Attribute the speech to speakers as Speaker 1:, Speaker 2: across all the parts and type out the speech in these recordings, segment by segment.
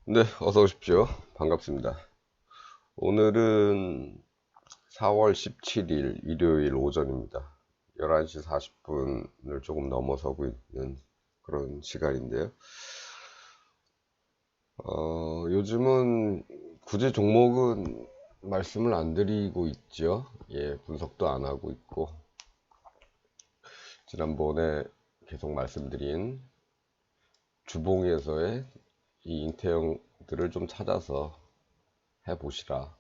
Speaker 1: 네, 어서 오십시오. 반갑습니다. 오늘은 4월 17일 일요일 오전입니다. 11시 40분을 조금 넘어서고 있는 그런 시간인데요. 요즘은 굳이 종목은 말씀을 안 드리고 있죠. 예, 분석도 안 하고 있고, 지난번에 계속 말씀드린 주봉에서의 이 잉태형들을 좀 찾아서 해보시라.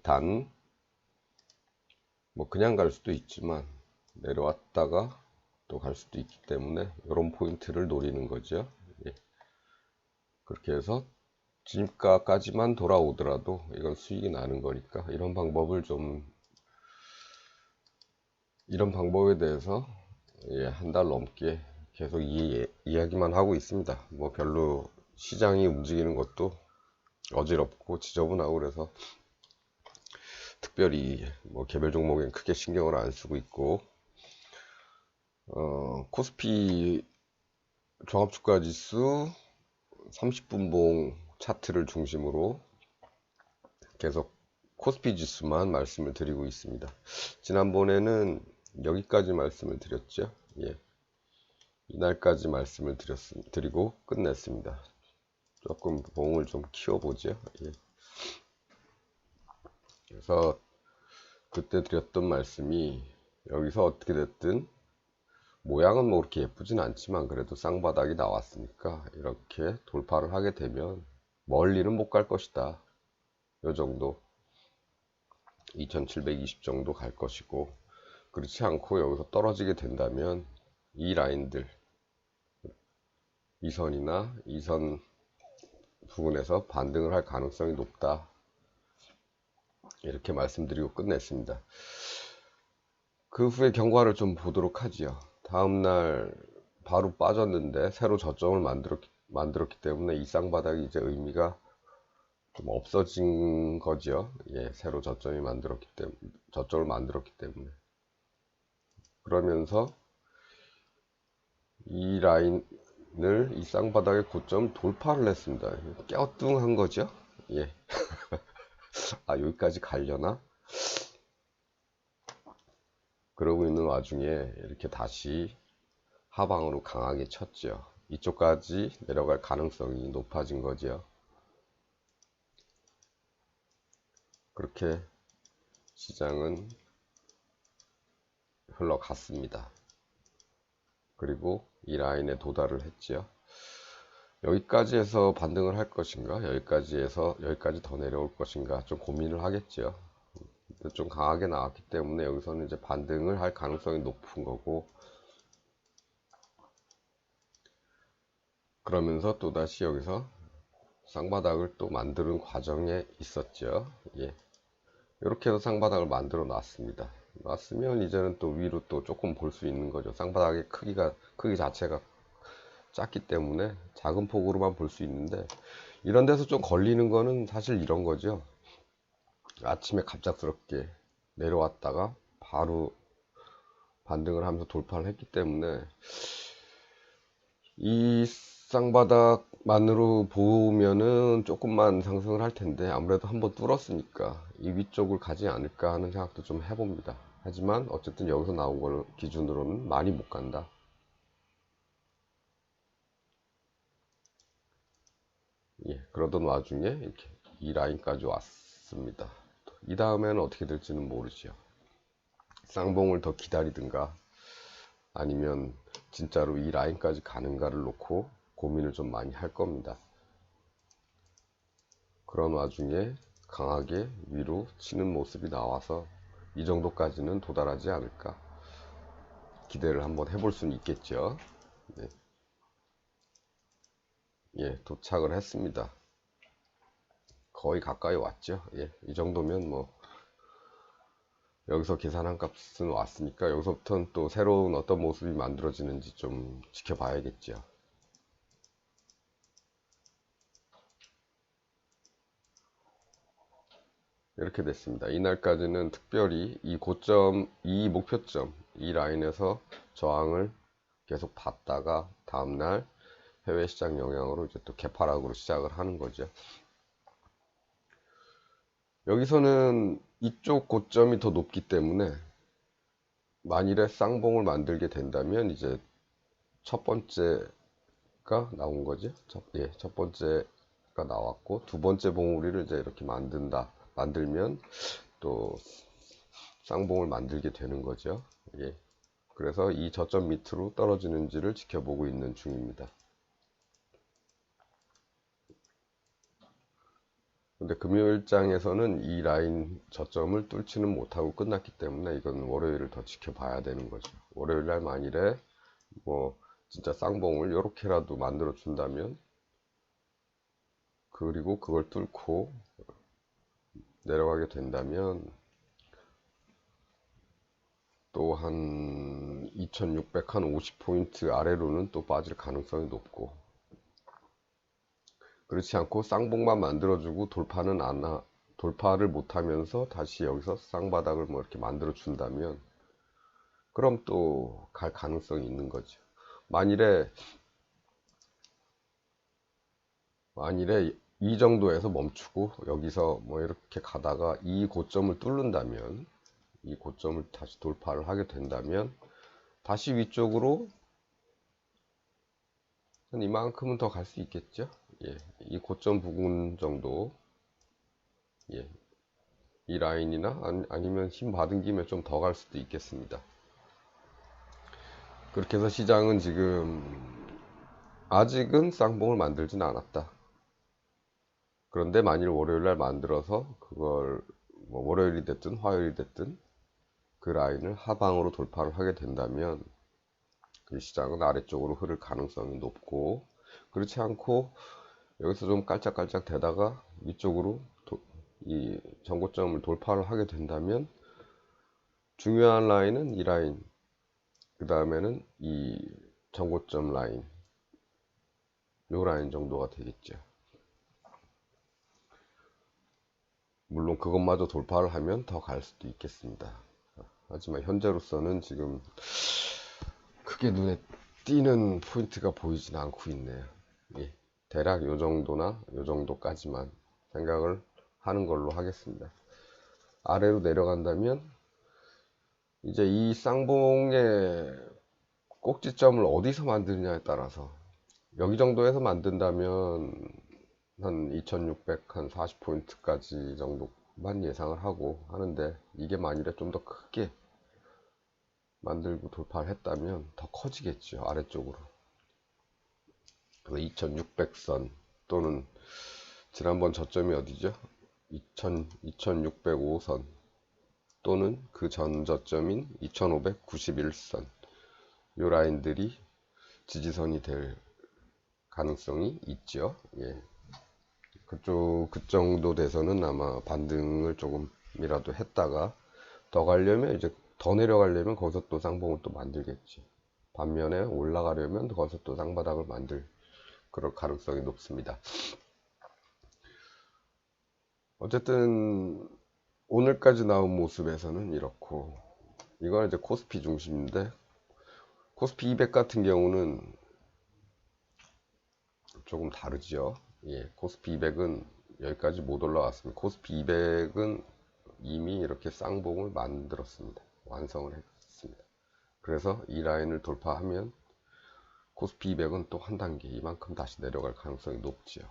Speaker 1: 단, 뭐 그냥 갈 수도 있지만 내려왔다가 또 갈 수도 있기 때문에 이런 포인트를 노리는 거죠. 예. 그렇게 해서 진입가까지만 돌아오더라도 이건 수익이 나는 거니까 이런 방법에 대해서 예, 한 달 넘게 계속 이야기만 하고 있습니다. 뭐 별로 시장이 움직이는 것도 어지럽고 지저분하고 그래서 특별히 뭐 개별 종목엔 크게 신경을 안 쓰고 있고, 코스피 종합주가 지수 30분봉 차트를 중심으로 계속 코스피 지수만 말씀을 드리고 있습니다. 지난번에는 여기까지 말씀을 드렸죠. 예. 이날까지 말씀을 드리고 끝냈습니다. 조금 봉을 좀 키워보죠. 예. 그래서 그때 드렸던 말씀이 여기서 어떻게 됐든 모양은 뭐 그렇게 예쁘진 않지만 그래도 쌍바닥이 나왔으니까 이렇게 돌파를 하게 되면 멀리는 못 갈 것이다. 요 정도 2720 정도 갈 것이고, 그렇지 않고 여기서 떨어지게 된다면 이 라인들, 이선이나 이선 부분에서 반등을 할 가능성이 높다. 이렇게 말씀드리고 끝냈습니다. 그 후에 경과를 좀 보도록 하지요. 다음날 바로 빠졌는데 새로 저점을 만들었기 때문에 이 쌍바닥이 이제 의미가 좀 없어진 거죠. 예, 새로 저점을 만들었기 때문에. 그러면서 이 라인을 이 쌍바닥의 고점 돌파를 했습니다. 껴뚱한 거죠. 예. 아, 여기까지 가려나? 그러고 있는 와중에 이렇게 다시 하방으로 강하게 쳤죠. 이쪽까지 내려갈 가능성이 높아진 거죠. 그렇게 시장은 흘러갔습니다. 그리고 이 라인에 도달을 했지요. 여기까지 해서 반등을 할 것인가, 여기까지 더 내려올 것인가 좀 고민을 하겠죠. 좀 강하게 나왔기 때문에 여기서는 이제 반등을 할 가능성이 높은 거고, 그러면서 또다시 여기서 쌍바닥을 또 만드는 과정에 있었죠. 예. 이렇게 해서 쌍바닥을 만들어 놨습니다. 놨으면 이제는 또 위로 또 조금 볼 수 있는 거죠. 쌍바닥의 크기 자체가 작기 때문에 작은 폭으로만 볼 수 있는데, 이런 데서 좀 걸리는 거는 사실 이런 거죠. 아침에 갑작스럽게 내려왔다가 바로 반등을 하면서 돌파를 했기 때문에 이 쌍바닥만으로 보면은 조금만 상승을 할 텐데 아무래도 한번 뚫었으니까 이 위쪽을 가지 않을까 하는 생각도 좀 해봅니다. 하지만 어쨌든 여기서 나온 걸 기준으로는 많이 못 간다. 예, 그러던 와중에 이렇게 이 라인까지 왔습니다. 이 다음에는 어떻게 될지는 모르죠. 쌍봉을 더 기다리든가 아니면 진짜로 이 라인까지 가는가를 놓고 고민을 좀 많이 할 겁니다. 그런 와중에 강하게 위로 치는 모습이 나와서 이 정도까지는 도달하지 않을까 기대를 한번 해볼 수는 있겠죠. 네. 예, 도착을 했습니다. 거의 가까이 왔죠. 예, 이 정도면 뭐 여기서 계산한 값은 왔으니까 여기서부터는 또 새로운 어떤 모습이 만들어지는지 좀 지켜봐야겠죠. 이렇게 됐습니다. 이날까지는 특별히 이 고점, 이 목표점, 이 라인에서 저항을 계속 봤다가 다음날 해외 시장 영향으로 이제 또 개파락으로 시작을 하는 거죠. 여기서는 이쪽 고점이 더 높기 때문에 만일에 쌍봉을 만들게 된다면 이제 첫 번째가 나온 거죠. 첫 번째가 나왔고 두 번째 봉우리를 이제 이렇게 만들면 또 쌍봉을 만들게 되는 거죠. 예. 그래서 이 저점 밑으로 떨어지는지를 지켜보고 있는 중입니다. 근데 금요일장에서는 이 라인 저점을 뚫지는 못하고 끝났기 때문에 이건 월요일을 더 지켜봐야 되는 거죠. 월요일날 만일에 뭐 진짜 쌍봉을 이렇게라도 만들어 준다면, 그리고 그걸 뚫고 내려가게 된다면 또 한 2650포인트 아래로는 또 빠질 가능성이 높고, 그렇지 않고 쌍봉만 만들어주고 돌파를 못하면서 다시 여기서 쌍바닥을 뭐 이렇게 만들어 준다면 그럼 또 갈 가능성이 있는 거죠. 만일에 이 정도에서 멈추고 여기서 뭐 이렇게 가다가 이 고점을 뚫는다면, 이 고점을 다시 돌파를 하게 된다면 다시 위쪽으로 한 이만큼은 더 갈 수 있겠죠. 예, 이 고점 부근 정도, 예, 이 라인이나 아니면 힘 받은 김에 좀 더 갈 수도 있겠습니다. 그렇게 해서 시장은 지금 아직은 쌍봉을 만들진 않았다. 그런데 만일 월요일날 만들어서 그걸 뭐 월요일이 됐든 화요일이 됐든 그 라인을 하방으로 돌파를 하게 된다면 그 시장은 아래쪽으로 흐를 가능성이 높고, 그렇지 않고 여기서 좀 깔짝깔짝 대다가 위쪽으로 이 전고점을 돌파를 하게 된다면 중요한 라인은 이 라인, 그 다음에는 이 전고점 라인, 요 라인 정도가 되겠죠. 물론 그것마저 돌파를 하면 더 갈 수도 있겠습니다. 하지만 현재로서는 지금 크게 눈에 띄는 포인트가 보이진 않고 있네요. 예, 대략 요 정도나 요 정도까지만 생각을 하는 걸로 하겠습니다. 아래로 내려간다면 이제 이 쌍봉의 꼭지점을 어디서 만드느냐에 따라서, 여기 정도에서 만든다면 한 2600, 한 40포인트까지 정도만 예상을 하고 하는데, 이게 만일에 좀 더 크게 만들고 돌파를 했다면 더 커지겠죠, 아래쪽으로. 그래서 2600선 또는 지난번 저점이 어디죠? 2605선 또는 그 전 저점인 2591선, 요 라인들이 지지선이 될 가능성이 있죠. 예. 그 정도 돼서는 아마 반등을 조금이라도 했다가 더 가려면, 이제 더 내려가려면 거기서 또 쌍봉을 또 만들겠지. 반면에 올라가려면 거기서 또 쌍바닥을 만들 그럴 가능성이 높습니다. 어쨌든 오늘까지 나온 모습에서는 이렇고, 이건 이제 코스피 중심인데, 코스피 200 같은 경우는 조금 다르죠. 예, 코스피 200은 여기까지 못 올라왔습니다. 코스피 200은 이미 이렇게 쌍봉을 만들었습니다. 완성을 했습니다. 그래서 이 라인을 돌파하면 코스피 200은 또 한 단계 이만큼 다시 내려갈 가능성이 높지요.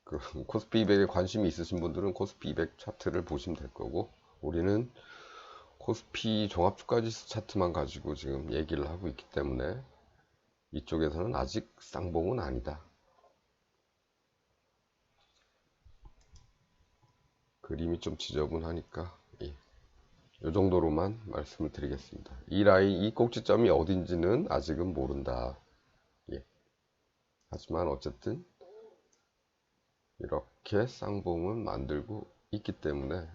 Speaker 1: 그 코스피 200에 관심이 있으신 분들은 코스피 200 차트를 보시면 될 거고, 우리는 코스피 종합주가지수 차트만 가지고 지금 얘기를 하고 있기 때문에 이쪽에서는 아직 쌍봉은 아니다. 그림이 좀 지저분하니까 이 정도로만 말씀을 드리겠습니다. 이 라인, 이 꼭지점이 어딘지는 아직은 모른다. 예. 하지만 어쨌든 이렇게 쌍봉을 만들고 있기 때문에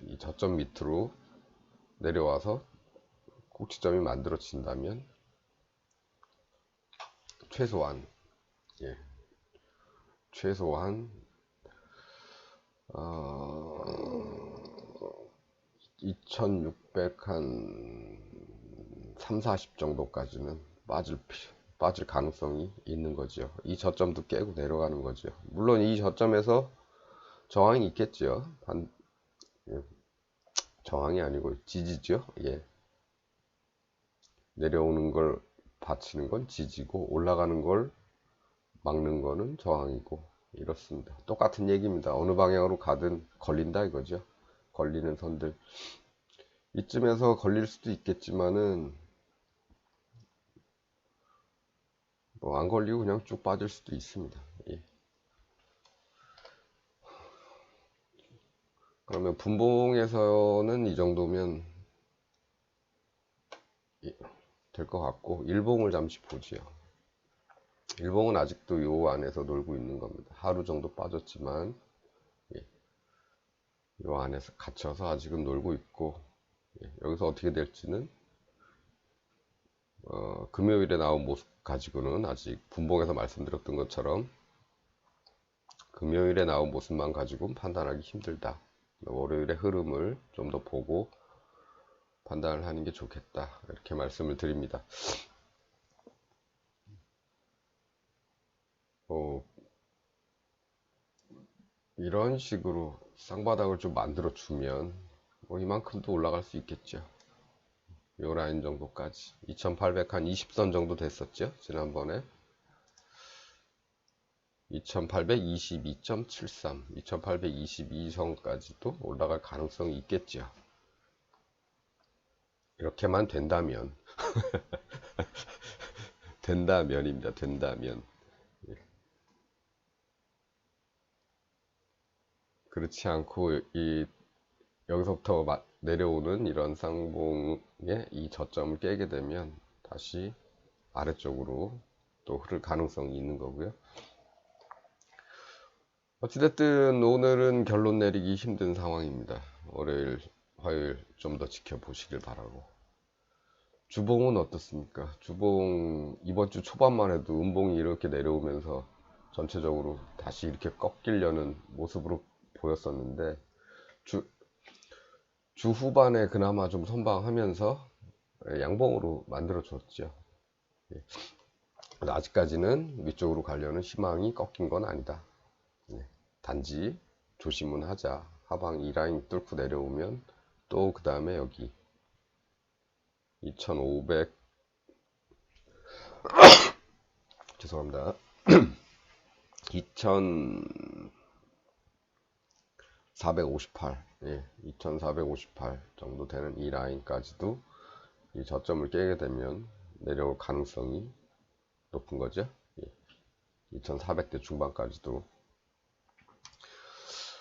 Speaker 1: 이 저점 밑으로 내려와서 꼭지점이 만들어진다면 최소한, 예, 최소한 2600 한 3, 40 정도까지는 빠질 가능성이 있는 거죠. 이 저점도 깨고 내려가는 거죠. 물론 이 저점에서 저항이 있겠죠. 예, 저항이 아니고 지지죠. 예. 내려오는 걸 받치는 건 지지고 올라가는 걸 막는 거는 저항이고 이렇습니다. 똑같은 얘기입니다. 어느 방향으로 가든 걸린다 이거죠. 걸리는 선들 이쯤에서 걸릴 수도 있겠지만은 뭐 안 걸리고 그냥 쭉 빠질 수도 있습니다. 예. 그러면 분봉에서는 이 정도면 될 것 같고 일봉을 잠시 보지요. 일봉은 아직도 요 안에서 놀고 있는 겁니다. 하루 정도 빠졌지만 예. 요 안에서 갇혀서 아직은 놀고 있고 예. 여기서 어떻게 될지는 금요일에 나온 모습 가지고는 아직 분봉에서 말씀드렸던 것처럼 금요일에 나온 모습만 가지고는 판단하기 힘들다. 월요일의 흐름을 좀 더 보고 판단을 하는 게 좋겠다. 이렇게 말씀을 드립니다. 이런 식으로 쌍바닥을 좀 만들어 주면 뭐 이만큼도 올라갈 수 있겠죠. 요 라인 정도까지 2800 한 20선 정도 됐었죠. 지난번에 2822.73 2822선까지도 올라갈 가능성이 있겠죠. 이렇게만 된다면 된다면입니다. 된다면 그렇지 않고 여기서부터 내려오는 이런 쌍봉의 이 저점을 깨게 되면 다시 아래쪽으로 또 흐를 가능성이 있는 거고요. 어찌됐든 오늘은 결론 내리기 힘든 상황입니다. 월요일, 화요일 좀 더 지켜보시길 바라고. 주봉은 어떻습니까? 주봉 이번 주 초반만 해도 음봉이 이렇게 내려오면서 전체적으로 다시 이렇게 꺾이려는 모습으로 보였었는데 주 후반에 그나마 좀 선방하면서 양봉으로 만들어 줬죠. 아직까지는 위쪽으로 가려는 희망이 꺾인 건 아니다. 단지 조심은 하자. 하방 이 라인 뚫고 내려오면 또 그 다음에 여기 2500 죄송합니다. 2458 예, 2458 정도 되는 이 라인까지도 이 저점을 깨게 되면 내려올 가능성이 높은 거죠. 예, 2400대 중반까지도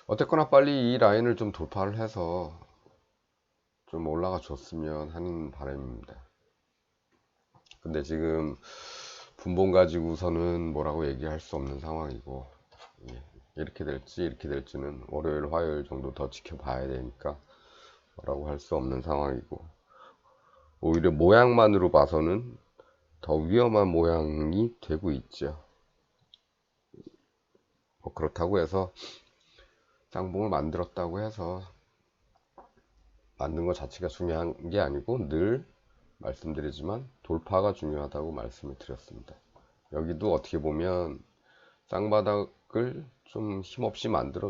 Speaker 1: 어쨌거나 빨리 이 라인을 좀 돌파를 해서 좀 올라가 줬으면 하는 바람입니다. 근데 지금 분봉 가지고서는 뭐라고 얘기할 수 없는 상황이고 예, 이렇게 될지는 월요일 화요일 정도 더 지켜봐야 되니까 뭐라고 할 수 없는 상황이고 오히려 모양만으로 봐서는 더 위험한 모양이 되고 있죠. 뭐 그렇다고 해서 쌍봉을 만들었다고 해서 만든 것 자체가 중요한 게 아니고 늘 말씀드리지만 돌파가 중요하다고 말씀을 드렸습니다. 여기도 어떻게 보면 쌍바닥을 좀 힘없이 만들어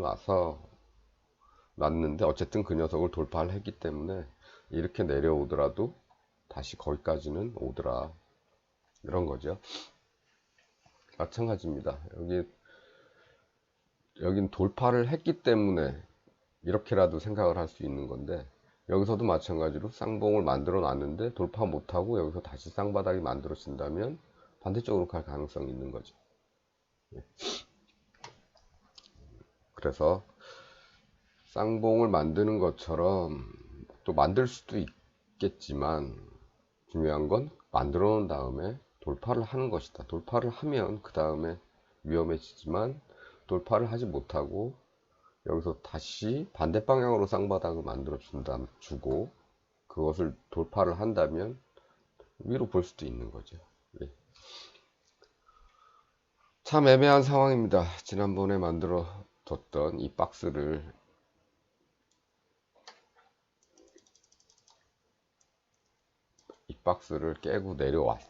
Speaker 1: 놨는데 어쨌든 그 녀석을 돌파를 했기 때문에 이렇게 내려오더라도 다시 거기까지는 오더라 이런 거죠. 마찬가지입니다. 여긴 돌파를 했기 때문에 이렇게라도 생각을 할 수 있는 건데 여기서도 마찬가지로 쌍봉을 만들어 놨는데 돌파 못하고 여기서 다시 쌍바닥이 만들어진다면 반대쪽으로 갈 가능성이 있는 거죠. 그래서 쌍봉을 만드는 것처럼 또 만들 수도 있겠지만 중요한 건 만들어 놓은 다음에 돌파를 하는 것이다. 돌파를 하면 그 다음에 위험해지지만 돌파를 하지 못하고 여기서 다시 반대 방향으로 쌍바닥을 만들어 주고 그것을 돌파를 한다면 위로 볼 수도 있는 거죠. 예. 참 애매한 상황입니다. 지난번에 만들어 뒀던 이 박스를 깨고 내려왔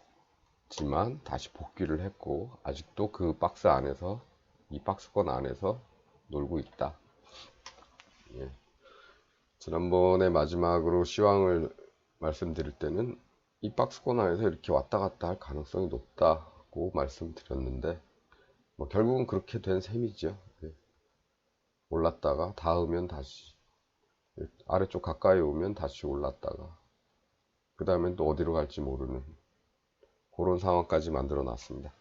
Speaker 1: 지만 다시 복귀를 했고 아직도 그 박스 안에서 이 박스권 안에서 놀고 있다. 예. 지난번에 마지막으로 시황을 말씀드릴 때는 이 박스권 안에서 이렇게 왔다 갔다 할 가능성이 높다고 말씀드렸는데 뭐 결국은 그렇게 된 셈이죠. 예. 올랐다가 닿으면 다시 아래쪽 가까이 오면 다시 올랐다가 그 다음엔 또 어디로 갈지 모르는 그런 상황까지 만들어 놨습니다.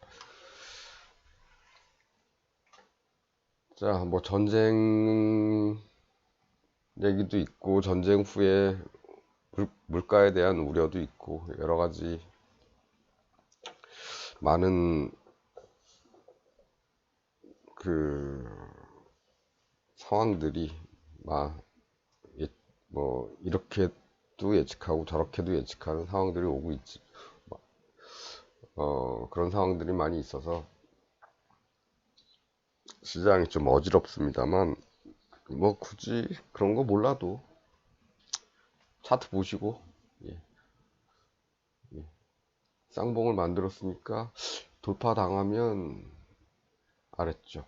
Speaker 1: 자, 뭐 전쟁 얘기도 있고 전쟁 후에 물가에 대한 우려도 있고 여러 가지 많은 그 상황들이 뭐 이렇게도 예측하고 저렇게도 예측하는 상황들이 오고 있지. 그런 상황들이 많이 있어서 시장이 좀 어지럽습니다만 뭐 굳이 그런 거 몰라도 차트 보시고 예, 쌍봉을 만들었으니까 돌파 당하면 아랬죠.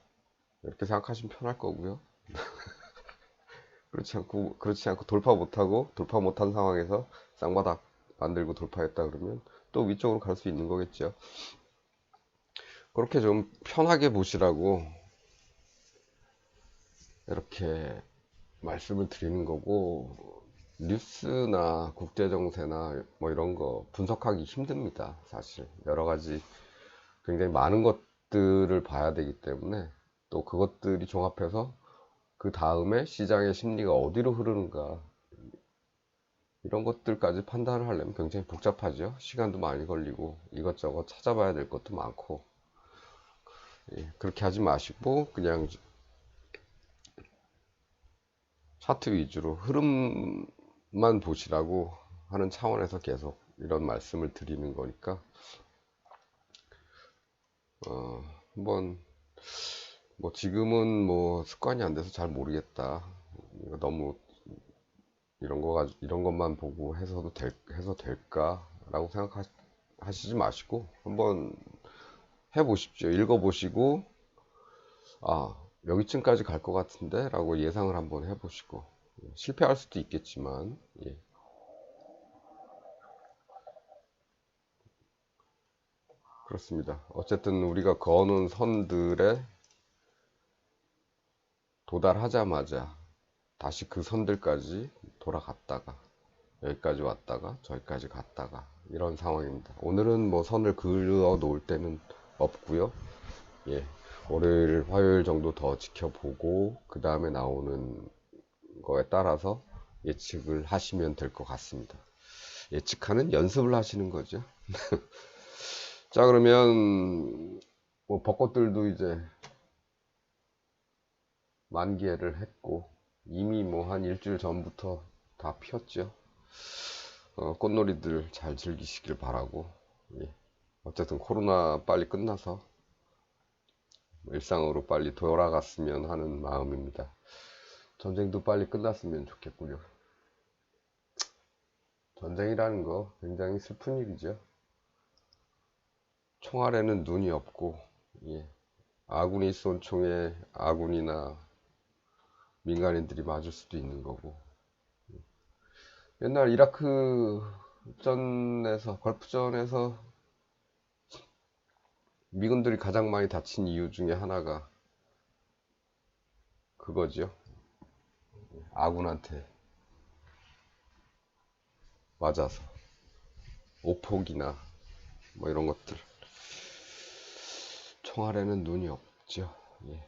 Speaker 1: 이렇게 생각하시면 편할 거고요. 그렇지 않고 돌파 못한 상황에서 쌍바닥 만들고 돌파했다 그러면 또 위쪽으로 갈 수 있는 거겠죠. 그렇게 좀 편하게 보시라고 이렇게 말씀을 드리는 거고, 뉴스나 국제정세나 뭐 이런 거 분석하기 힘듭니다. 사실 여러 가지 굉장히 많은 것들을 봐야 되기 때문에 또 그것들이 종합해서 그 다음에 시장의 심리가 어디로 흐르는가 이런 것들까지 판단을 하려면 굉장히 복잡하죠. 시간도 많이 걸리고 이것저것 찾아봐야 될 것도 많고. 예, 그렇게 하지 마시고 그냥 차트 위주로 흐름만 보시라고 하는 차원에서 계속 이런 말씀을 드리는 거니까 한번 뭐 지금은 뭐 습관이 안 돼서 잘 모르겠다. 너무 이런 것만 보고 해서 될까라고 생각하시지 마시고 한번 해보십시오. 읽어보시고 아 여기쯤까지 갈 것 같은데 라고 예상을 한번 해보시고 실패할 수도 있겠지만 예. 그렇습니다. 어쨌든 우리가 그어놓은 선들에 도달하자마자 다시 그 선들까지 돌아갔다가 여기까지 왔다가 저기까지 갔다가 이런 상황입니다. 오늘은 뭐 선을 그어 놓을 때는 없고요. 예, 월요일, 화요일 정도 더 지켜보고 그 다음에 나오는 거에 따라서 예측을 하시면 될 것 같습니다. 예측하는 연습을 하시는 거죠. 자, 그러면 뭐 벚꽃들도 이제 만개를 했고 이미 뭐 한 일주일 전부터 다 피었죠. 꽃놀이들 잘 즐기시길 바라고. 예. 어쨌든 코로나 빨리 끝나서 일상으로 빨리 돌아갔으면 하는 마음입니다. 전쟁도 빨리 끝났으면 좋겠군요. 전쟁이라는 거 굉장히 슬픈 일이죠. 총알에는 눈이 없고, 예. 아군이 쏜 총에 아군이나 민간인들이 맞을 수도 있는 거고. 옛날 이라크 전에서, 걸프전에서 미군들이 가장 많이 다친 이유 중에 하나가 그거죠. 아군한테 맞아서. 오폭이나 뭐 이런 것들. 총알에는 눈이 없죠. 예.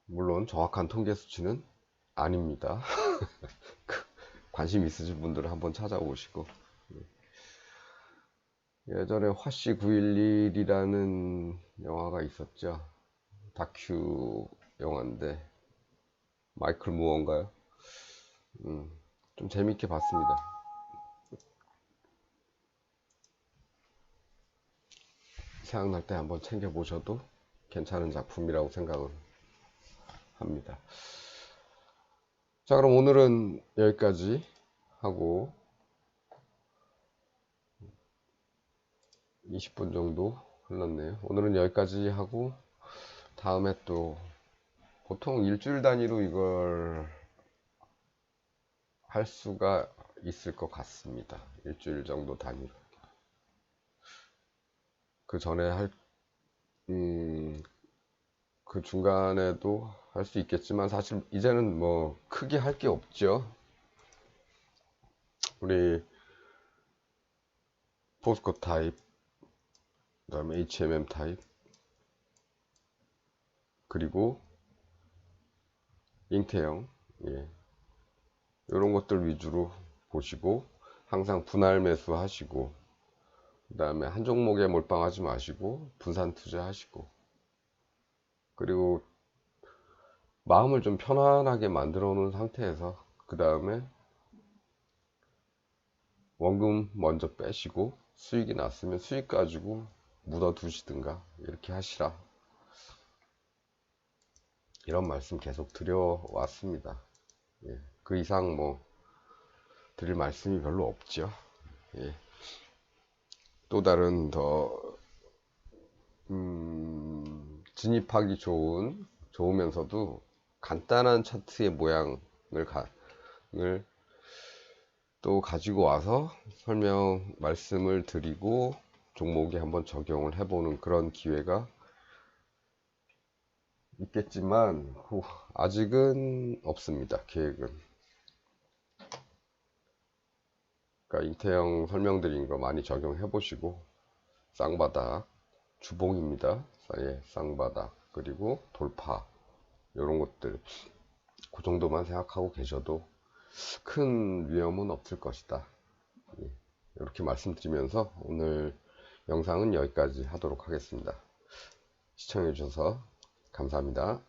Speaker 1: 물론 정확한 통계 수치는 아닙니다. 관심 있으신 분들은 한번 찾아보시고. 예전에 화씨 911이라는 영화가 있었죠. 다큐 영화인데 마이클 무어인가요? 좀 재밌게 봤습니다. 생각날 때 한번 챙겨보셔도 괜찮은 작품이라고 생각을 합니다. 자, 그럼 오늘은 여기까지 하고 20분 정도 흘렀네요. 오늘은 여기까지 하고 다음에 또 보통 일주일 단위로 이걸 할 수가 있을 것 같습니다. 일주일 정도 단위로. 그 전에 그 중간에도 할 수 있겠지만 사실 이제는 뭐 크게 할 게 없죠. 우리 포스코 타입, 그 다음에 HMM 타입, 그리고 잉태형, 예. 이런 것들 위주로 보시고 항상 분할 매수 하시고, 그 다음에 한 종목에 몰빵하지 마시고 분산 투자하시고, 그리고 마음을 좀 편안하게 만들어 놓은 상태에서 그 다음에 원금 먼저 빼시고 수익이 났으면 수익 가지고 묻어 두시든가 이렇게 하시라, 이런 말씀 계속 드려왔습니다. 예. 그 이상 뭐 드릴 말씀이 별로 없죠. 예. 또 다른 더 진입하기 좋으면서도 간단한 차트의 모양을 또 가지고 와서 설명 말씀을 드리고 종목에 한번 적용을 해보는 그런 기회가 있겠지만 아직은 없습니다. 계획은. 그러니까 잉태형 설명드린 거 많이 적용해 보시고 쌍바닥 주봉입니다. 예, 쌍바닥 그리고 돌파 이런 것들 그 정도만 생각하고 계셔도 큰 위험은 없을 것이다. 예, 이렇게 말씀드리면서 오늘 영상은 여기까지 하도록 하겠습니다. 시청해 주셔서 감사합니다.